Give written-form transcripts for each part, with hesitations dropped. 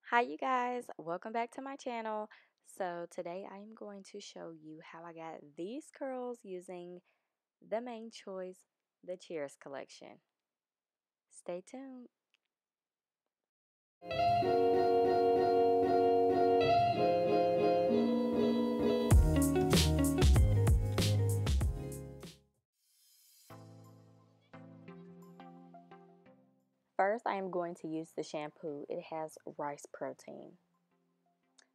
Hi you guys, welcome back to my channel. So today I am going to show you how I got these curls using the Mane Choice, the Cheers collection. Stay tuned. First I am going to use the shampoo. It has rice protein.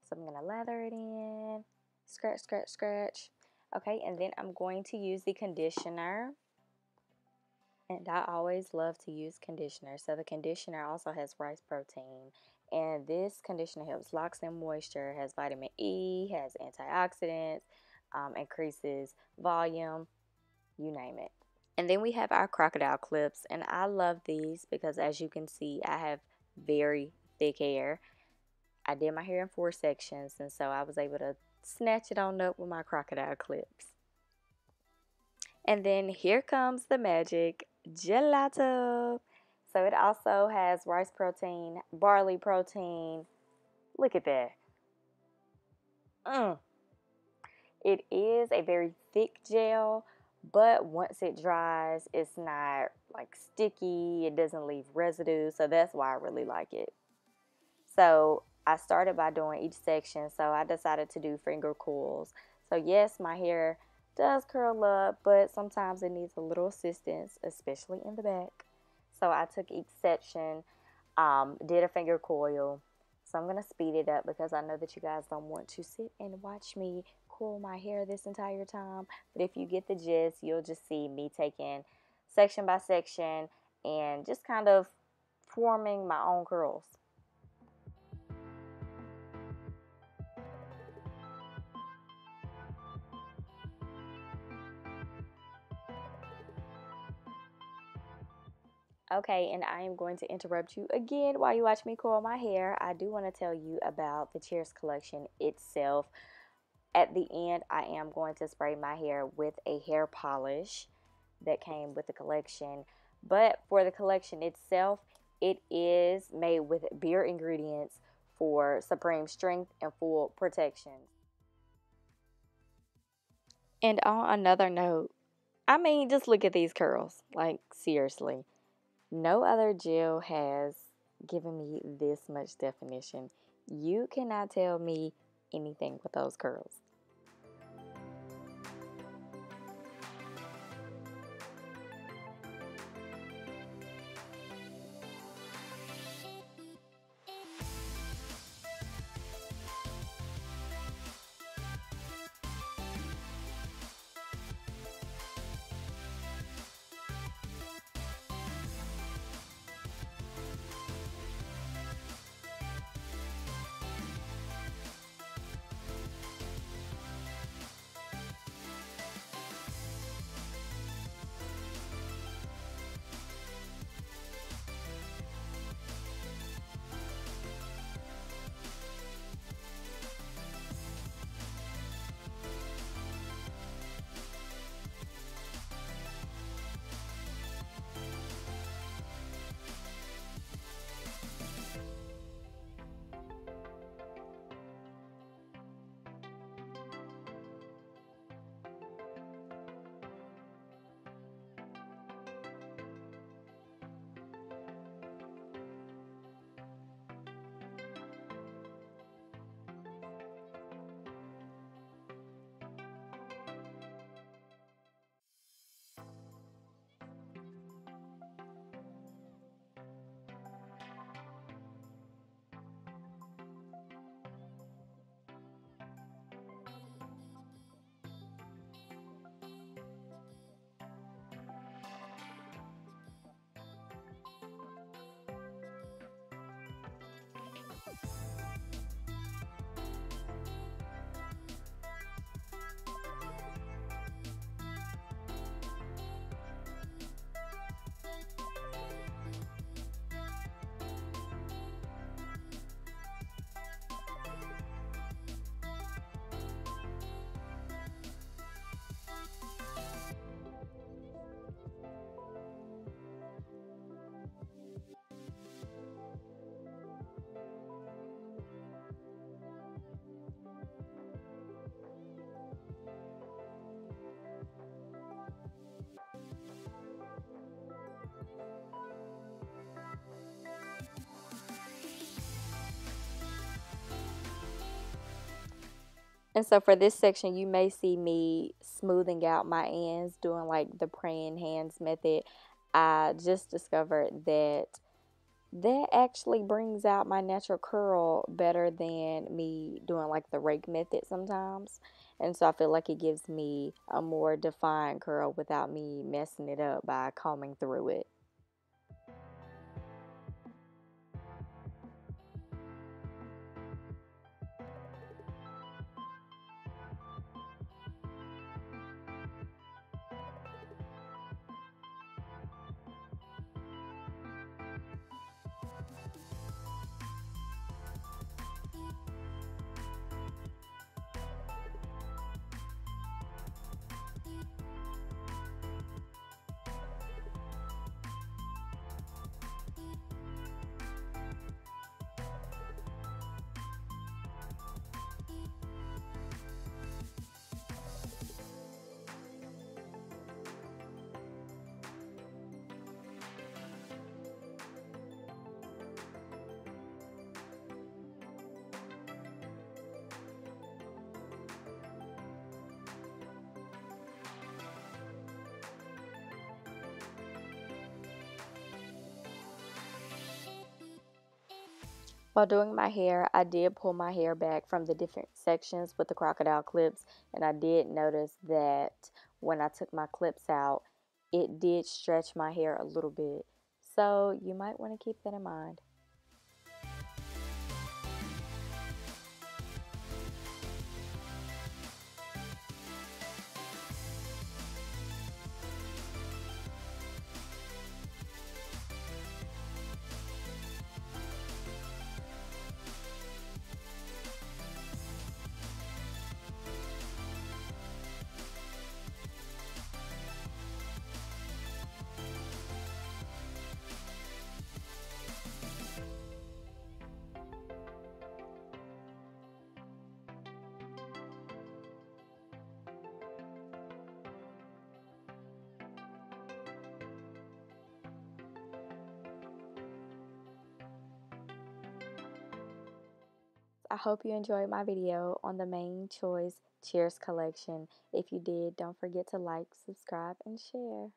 So I'm going to lather it in, scratch, scratch, scratch. Okay, and then I'm going to use the conditioner. And I always love to use conditioner. So the conditioner also has rice protein. And this conditioner helps locks in moisture, has vitamin E, has antioxidants, increases volume, you name it. And then we have our crocodile clips. And I love these because as you can see, I have very thick hair. I did my hair in 4 sections. And so I was able to snatch it on up with my crocodile clips. And then here comes the magic gelato. So it also has rice protein, barley protein. Look at that. It is a very thick gel, but once it dries, it's not like sticky. It doesn't leave residue. So that's why I really like it. So I started by doing each section. So I decided to do finger coils. So yes, my hair does curl up, but sometimes it needs a little assistance, especially in the back. So I took each section, did a finger coil. So I'm going to speed it up because I know that you guys don't want to sit and watch me coil my hair this entire time. But if you get the gist, you'll just see me taking section by section and just kind of forming my own curls. Okay, and I am going to interrupt you again while you watch me coil my hair. I do want to tell you about the Cheers collection itself. At the end, I am going to spray my hair with a hair polish that came with the collection. But for the collection itself, it is made with beer ingredients for supreme strength and full protection. And on another note, I mean, just look at these curls. Like, seriously. No other gel has given me this much definition. You cannot tell me anything with those curls. And so for this section, you may see me smoothing out my ends, doing like the praying hands method. I just discovered that actually brings out my natural curl better than me doing like the rake method sometimes. And so I feel like it gives me a more defined curl without me messing it up by combing through it. While doing my hair, I did pull my hair back from the different sections with the crocodile clips, and I did notice that when I took my clips out, it did stretch my hair a little bit. So you might want to keep that in mind. I hope you enjoyed my video on the Mane Choice Cheers collection. If you did, don't forget to like, subscribe, and share.